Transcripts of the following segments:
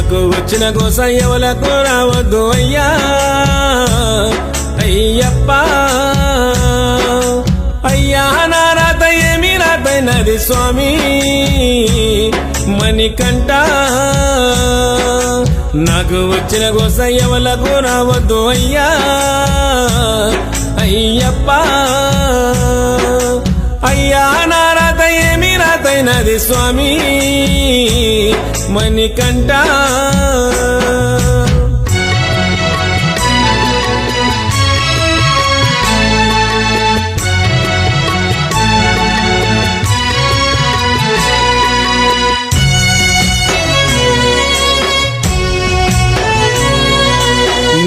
నాకు వచ్చిన గోస ఎవలకు రావద్దు అయ్యా అయ్యప్ప అయ్యా నా రాత ఏమి రాతైనది స్వామి మణికంఠ నాకు వచ్చిన గోస ఎవలకు రావద్దు అయ్యా అయ్యప్ప అయ్యా నా రాత ఏమి రాతైనది స్వామి మణికంఠ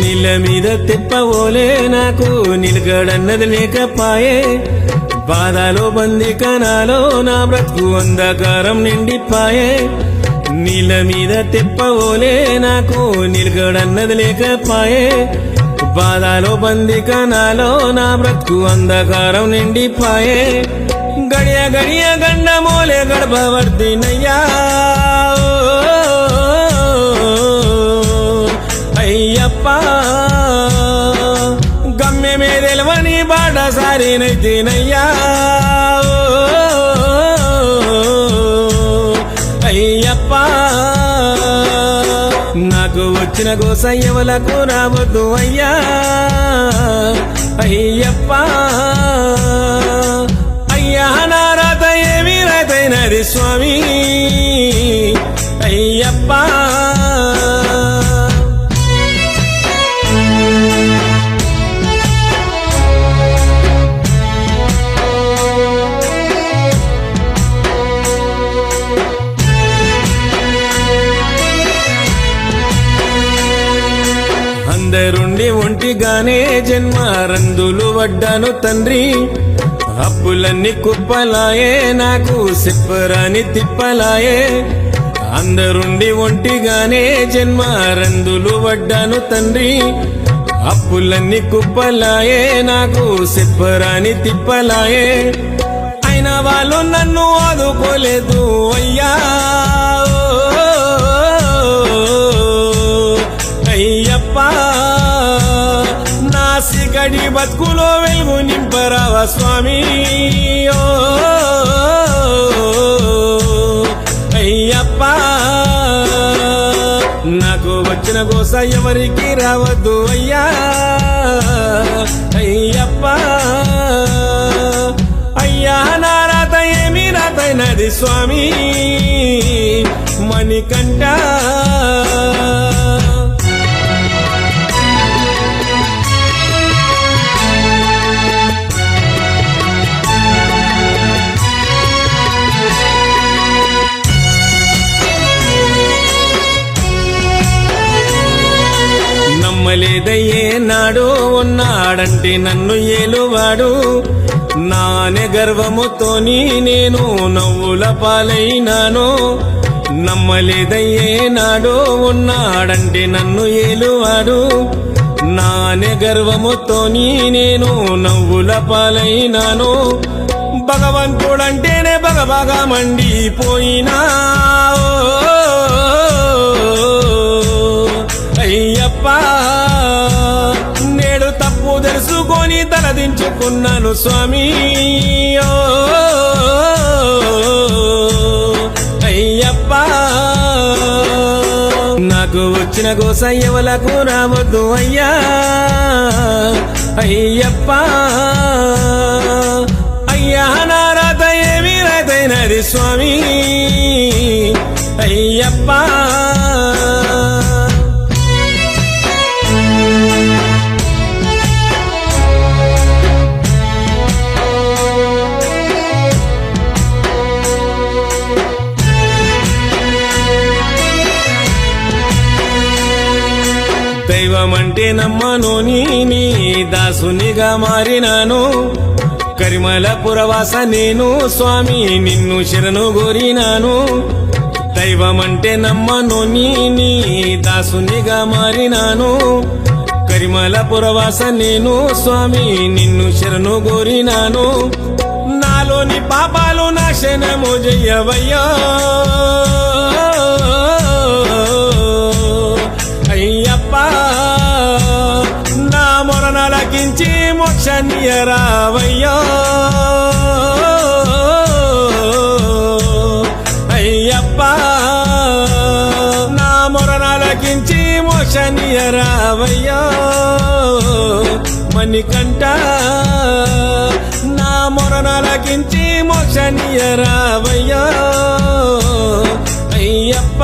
నీళ్ళ మీద తెప్పవోలే నాకు నిలకడన్నది లేకపాయే బాధలో బందికనాలో నా బ్రతుకు అంధకారం నిండిపాయే నీళ్ళ మీద తెప్పవోలే నాకు నిలకడన్నది లేకపాయే బాధలో బందికనాలో నా బ్రతుకు అంధకారం నిండిపాయే గడియ గడియ గండమోలే గడపవర్తినయ్యా అయ్యప్ప గమ్యమే తెలవని బాటసారినైతేనయ్యా అయ్యప్ప నాకు వచ్చిన గోస ఎవలకు రావద్దు అయ్యా అయ్యప్ప అయ్యా నా రాత ఏమి రాతైనది స్వామి అయ్యప్ప అందరుండి ఒంటిగానే జన్మ రందులు వడ్డాను తండ్రి అప్పులన్నీ కుప్పలాయే నాకు సిప్పరాని తిప్పలాయే అందరుండి ఒంటిగానే జన్మ రందులు వడ్డాను తండ్రి అప్పులన్నీ కుప్పలాయే నాకు సిప్పరాని తిప్పలాయే అయినా వాళ్ళు నన్ను ఆదుకోలేదు అయ్యా అయ్యప్ప నా సిగడి బతుకులో వెలుగు నింపరావా స్వామి అయ్యప్ప నాకు వచ్చిన గోస ఎవరికి రావద్దు అయ్యా అయ్యప్ప అయ్యా నా రాత ఏమి రాతైనది స్వామి మణికంఠ నమ్మలేదయ్యే నాడు ఉన్నాడంటే నన్ను ఏలువాడు నానే గర్వముతోని నేను నవ్వుల పాలైనాను నమ్మలేదయ్యే నాడు ఉన్నాడంటే నన్ను ఏలువాడు నానే గర్వముతోని నేను నవ్వుల పాలైనాను భగవంతుడంటేనే బగబగా మండిపోయినా అయ్యప్ప నేడు తప్పు తెలుసుకొని తలదించుకున్నాను స్వామి అయ్యప్ప నాకు వచ్చిన గోస ఎవలకు రావద్దు అయ్యా అయ్యప్ప అయ్యా నా రాత ఏమి రాతైనది స్వామి అయ్యప్ప దైవమంటే నమ్మను నీ దాసునిగా మారినాను కరిమల పురవాస నేను స్వామి నిన్ను శరణు గోరినాను దైవమంటే నమ్మను నీ దాసునిగా మారినాను కరిమల పురవాస నేను స్వామి నిన్ను శరణు గోరినాను నాలోని పాపాలు నాశనము జయ్యవయ్యా మోక్షనియరావయ్యో అయ్యప్ప నా మొరనాలకించి మోక్షనియరావయ్యో మణికంఠ నా మొరనాలకించి మోక్షనియరావయ్యో అయ్యప్ప